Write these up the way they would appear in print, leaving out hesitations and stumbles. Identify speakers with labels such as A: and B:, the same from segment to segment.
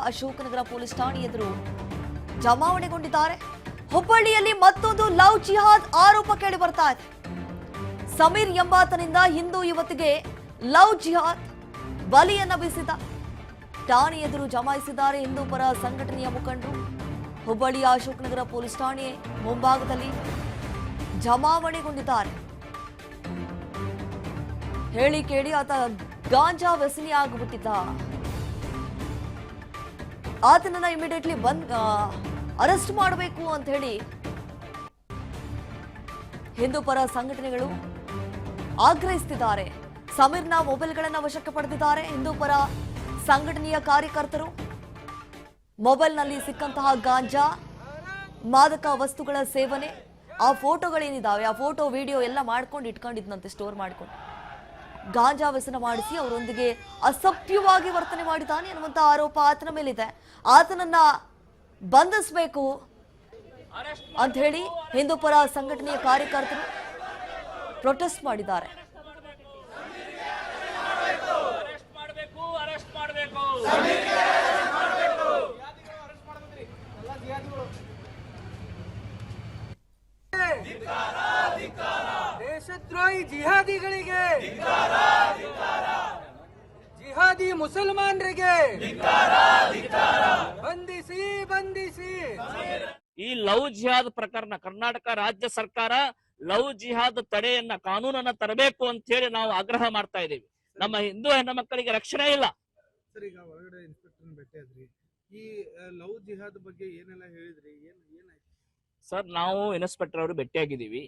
A: Ashok Nagar police ಠಾಣೆ ಎದುರು ಜಮಾವಣೆಗೊಂಡಿದ್ದಾರೆ. ಹುಬ್ಬಳ್ಳಿಯಲ್ಲಿ ಮತ್ತೊಂದು ಲವ್ ಜಿಹಾದ್ ಆರೋಪ ಕೇಳಿ ಬರ್ತಾ ಇದೆ. ಸಮೀರ್ ಎಂಬಾತನಿಂದ ಹಿಂದೂ ಯುವತಿಗೆ ಲವ್ ಜಿಹಾದ್ ಬಲಿಯನ್ನ ಬೀಸಿದ ಠಾಣೆ ಎದುರು ಜಮಾಯಿಸಿದ್ದಾರೆ ಹಿಂದೂ ಪರ ಸಂಘಟನೆಯ ಮುಖಂಡರು. ಹುಬ್ಬಳ್ಳಿಯ ಅಶೋಕನಗರ ಪೊಲೀಸ್ ಠಾಣೆ ಮುಂಭಾಗದಲ್ಲಿ ಜಮಾವಣೆಗೊಂಡಿದ್ದಾರೆ. ಹೇಳಿ ಕೇಳಿ ಆತ ಗಾಂಜಾ ವ್ಯಸನಿ ಆಗಿಬಿಟ್ಟಿದ್ದ. ಆತನನ್ನ ಇಮಿಡಿಯೇಟ್ಲಿ ಅರೆಸ್ಟ್ ಮಾಡಬೇಕು ಅಂತ ಹೇಳಿ ಹಿಂದೂ ಪರ ಸಂಘಟನೆಗಳು ಆಗ್ರಹಿಸುತ್ತಿದ್ದಾರೆ. ಸಮೀರ್ನ ಮೊಬೈಲ್ಗಳನ್ನು ವಶಕ್ಕೆ ಪಡೆದಿದ್ದಾರೆ ಹಿಂದೂ ಪರ ಸಂಘಟನೆಯ ಕಾರ್ಯಕರ್ತರು. ಮೊಬೈಲ್ನಲ್ಲಿ ಸಿಕ್ಕಂತಹ ಗಾಂಜಾ, ಮಾದಕ ವಸ್ತುಗಳ ಸೇವನೆ, ಆ ಫೋಟೋಗಳೇನಿದ್ದಾವೆ ಆ ಫೋಟೋ ವಿಡಿಯೋ ಎಲ್ಲ ಮಾಡ್ಕೊಂಡು ಇಟ್ಕೊಂಡಿದ್ನಂತೆ, ಸ್ಟೋರ್ ಮಾಡ್ಕೊಂಡು. ಗಾಂಜಾ ವ್ಯಸನ ಮಾಡಿಸಿ ಅವರೊಂದಿಗೆ ಅಸಭ್ಯವಾಗಿ ವರ್ತನೆ ಮಾಡಿದ್ದಾನೆ ಅನ್ನುವಂಥ ಆರೋಪ ಆತನ ಮೇಲಿದೆ. ಆತನನ್ನ ಬಂಧಿಸಬೇಕು ಅಂತ ಹೇಳಿ ಹಿಂದೂ ಪರ ಸಂಘಟನೆಯ ಕಾರ್ಯಕರ್ತರು ಪ್ರೊಟೆಸ್ಟ್ ಮಾಡಿದ್ದಾರೆ.
B: ದೇಶದ್ರೋಹಿ ಜಿಹಾದಿಗಳಿಗೆ, ಜಿಹಾದಿ ಮುಸಲ್ಮಾನರಿಗೆ ಬಂಧಿಸಿ ಬಂಧಿಸಿ.
C: ಈ ಲವ್ ಜಿಹಾದ್ ಪ್ರಕರಣ ಕರ್ನಾಟಕ ರಾಜ್ಯ ಸರ್ಕಾರ ಲವ್ ಜಿಹಾದ್ ತಡೆಯನ್ನ ಕಾನೂನನ್ನ ತರಬೇಕು ಅಂತ ಹೇಳಿ ನಾವು ಆಗ್ರಹ ಮಾಡ್ತಾ ಇದ್ದೀವಿ. ನಮ್ಮ ಹಿಂದೂ ಹೆಣ್ಣು ಮಕ್ಕಳಿಗೆ ರಕ್ಷಣೆ ಇಲ್ಲ.
D: ಸರ್, ಈಗ ಹೊರಗಡೆ ಇನ್ಸ್ಪೆಕ್ಟರ್ ಭೇಟಿಯಾದ್ರಿ, ಈ ಲವ್ ಜಿಹಾದ್ ಬಗ್ಗೆ ಏನೆಲ್ಲ ಹೇಳಿದ್ರಿ, ಏನಾಯ್ತು
C: ಸರ್? ನಾವು ಇನ್ಸ್ಪೆಕ್ಟರ್ ಅವರು ಭೇಟಿಯಾಗಿದ್ದೀವಿ.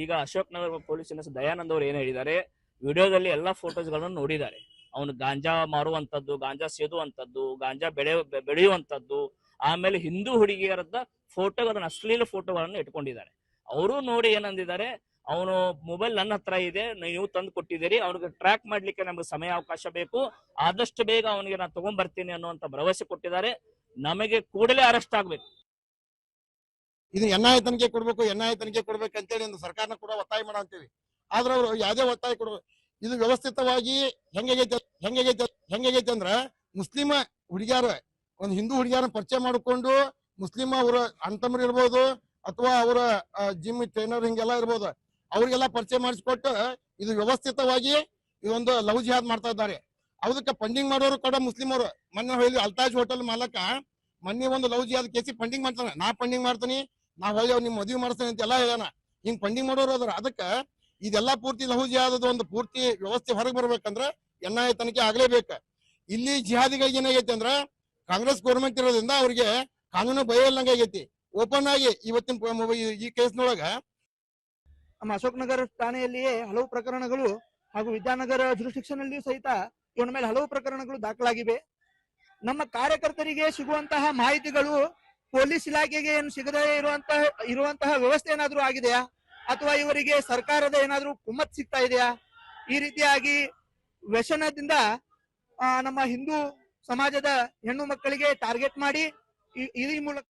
C: ಈಗ ಅಶೋಕ್ ನಗರ ಪೊಲೀಸ್ ಇನ್ಸ್ಪೆಕ್ಟರ್ ದಯಾನಂದ್ ಅವರು ಏನ್ ಹೇಳಿದ್ದಾರೆ, ವಿಡಿಯೋದಲ್ಲಿ ಎಲ್ಲಾ ಫೋಟೋಸ್ ಗಳನ್ನು ನೋಡಿದ್ದಾರೆ. ಅವನು ಗಾಂಜಾ ಮಾರುವಂತದ್ದು, ಗಾಂಜಾ ಸೇದುವಂತದ್ದು, ಗಾಂಜಾ ಬೆಳೆಯುವಂತದ್ದು, ಆಮೇಲೆ ಹಿಂದೂ ಹುಡುಗಿಯರದ ಫೋಟೋಗಳನ್ನ, ಅಶ್ಲೀಲ ಫೋಟೋಗಳನ್ನು ಇಟ್ಕೊಂಡಿದ್ದಾರೆ. ಅವರು ನೋಡಿ ಏನಂದಿದ್ದಾರೆ, ಅವನು ಮೊಬೈಲ್ ನನ್ನ ಹತ್ರ ಇದೆ, ನೀವು ತಂದು ಕೊಟ್ಟಿದ್ದೀರಿ, ಅವ್ನಿಗೆ ಟ್ರ್ಯಾಕ್ ಮಾಡ್ಲಿಕ್ಕೆ ನಮ್ಗೆ ಸಮಯ ಅವಕಾಶ ಬೇಕು, ಆದಷ್ಟು ಬೇಗ ಅವನಿಗೆ ನಾನು ತಗೊಂಡ್ ಬರ್ತೀನಿ ಅನ್ನುವಂತ ಭರವಸೆ ಕೊಟ್ಟಿದ್ದಾರೆ. ನಮಗೆ ಕೂಡಲೇ ಅರೆಸ್ಟ್ ಆಗ್ಬೇಕು.
E: ಇದು ಎನ್ಐಎ ತನಿಖೆ ಕೊಡ್ಬೇಕು, ಎನ್ಐಎ ತನಿಖೆ ಕೊಡ್ಬೇಕು ಅಂತೇಳಿ ಒಂದು ಸರ್ಕಾರನ ಕೂಡ ಒತ್ತಾಯ ಮಾಡ ಅಂತೀವಿ. ಆದ್ರೆ ಅವರು ಯಾವುದೇ ಒತ್ತಾಯ ಕೊಡ್ಬೇಕು. ಇದು ವ್ಯವಸ್ಥಿತವಾಗಿ ಹೆಂಗೈತೆ ಅಂದ್ರ ಮುಸ್ಲಿಮ ಹುಡುಗಿಯಾರ ಒಂದು ಹಿಂದೂ ಹುಡುಗಿಯಾರನ್ನ ಪರಿಚಯ ಮಾಡಿಕೊಂಡು ಮುಸ್ಲಿಮ ಅವರ ಅಣ್ತಮ್ಮರು ಇರ್ಬೋದು ಅಥವಾ ಅವರ ಜಿಮ್ ಟ್ರೈನರ್ ಹಿಂಗೆಲ್ಲ ಇರ್ಬೋದು, ಅವ್ರಿಗೆಲ್ಲ ಪರಿಚಯ ಮಾಡಿಸ್ಕೊಟ್ಟು ಇದು ವ್ಯವಸ್ಥಿತವಾಗಿ ಇದೊಂದು ಲವ್ ಜಿಹಾದ್ ಮಾಡ್ತಾ ಇದ್ದಾರೆ. ಅದಕ್ಕೆ ಫಂಡಿಂಗ್ ಮಾಡೋರು ಕೂಡ ಮುಸ್ಲಿಂ ಅವರು. ಮೊನ್ನೆ ಹೇಳಿ ಅಲ್ತಾಜ್ ಹೋಟೆಲ್ ಮಾಲಕ ಮೊನ್ನೆ ಒಂದು ಲವ್ ಜಿಹಾದ್ ಕೇಸಿ ಫಂಡಿಂಗ್ ಮಾಡ್ತಾನೆ, ನಾ ಫಂಡಿಂಗ್ ಮಾಡ್ತೀನಿ, ನಾ ಹೊಳ್ಳಿ ನಿಮ್ ಮದುವೆ ಮಾಡಿಸ್ತೇನೆ ಅಂತ ಎಲ್ಲ ಹೇಳೋಣ. ಹಿಂಗ್ ಫಂಡಿಂಗ್ ಮಾಡೋರು ಅದ್ರ. ಅದಕ್ಕೆ ಇದೆಲ್ಲಾ ಪೂರ್ತಿ ಲವ್ ಜಿಹಾದ್ ಒಂದು ಪೂರ್ತಿ ವ್ಯವಸ್ಥೆ ಹೊರಗೆ ಬರ್ಬೇಕಂದ್ರೆ ಎನ್ಐಎ ತನಿಖೆ ಆಗ್ಲೇಬೇಕು. ಇಲ್ಲಿ ಜಿಹಾದಿಗಳಿಗೆ ಏನಾಗೈತಿ ಅಂದ್ರ ಕಾಂಗ್ರೆಸ್ ಗೌರ್ಮೆಂಟ್ ಇರೋದ್ರಿಂದ ಅವ್ರಿಗೆ ಕಾನೂನು ಭಯ ಇಲ್ಲಂಗ ಆಗೈತಿ. ಓಪನ್ ಆಗಿ ಇವತ್ತಿನ ಈ ಕೇಸ್ನೊಳಗ
B: ನಮ್ಮ ಅಶೋಕನಗರ ಠಾಣೆಯಲ್ಲಿಯೇ ಹಲವು ಪ್ರಕರಣಗಳು ಹಾಗೂ ವಿದ್ಯಾನಗರ ಜುರಿಸ್ಡಿಕ್ಷನ್ ಅಲ್ಲಿಯೂ ಸಹಿತ ಇವನ ಮೇಲೆ ಹಲವು ಪ್ರಕರಣಗಳು ದಾಖಲಾಗಿವೆ. ನಮ್ಮ ಕಾರ್ಯಕರ್ತರಿಗೆ ಸಿಗುವಂತಹ ಮಾಹಿತಿಗಳು ಪೊಲೀಸ್ ಇಲಾಖೆಗೆ ಏನು ಸಿಗದೇ ಇರುವಂತಹ ವ್ಯವಸ್ಥೆ ಏನಾದ್ರೂ ಆಗಿದೆಯಾ, ಅಥವಾ ಇವರಿಗೆ ಸರ್ಕಾರದ ಏನಾದ್ರೂ ಕುಮ್ಮತ್ ಸಿಗ್ತಾ ಇದೆಯಾ? ಈ ರೀತಿಯಾಗಿ ವ್ಯಸನದಿಂದ ನಮ್ಮ ಹಿಂದೂ ಸಮಾಜದ ಹೆಣ್ಣು ಮಕ್ಕಳಿಗೆ ಟಾರ್ಗೆಟ್ ಮಾಡಿ ಈ ಮೂಲಕ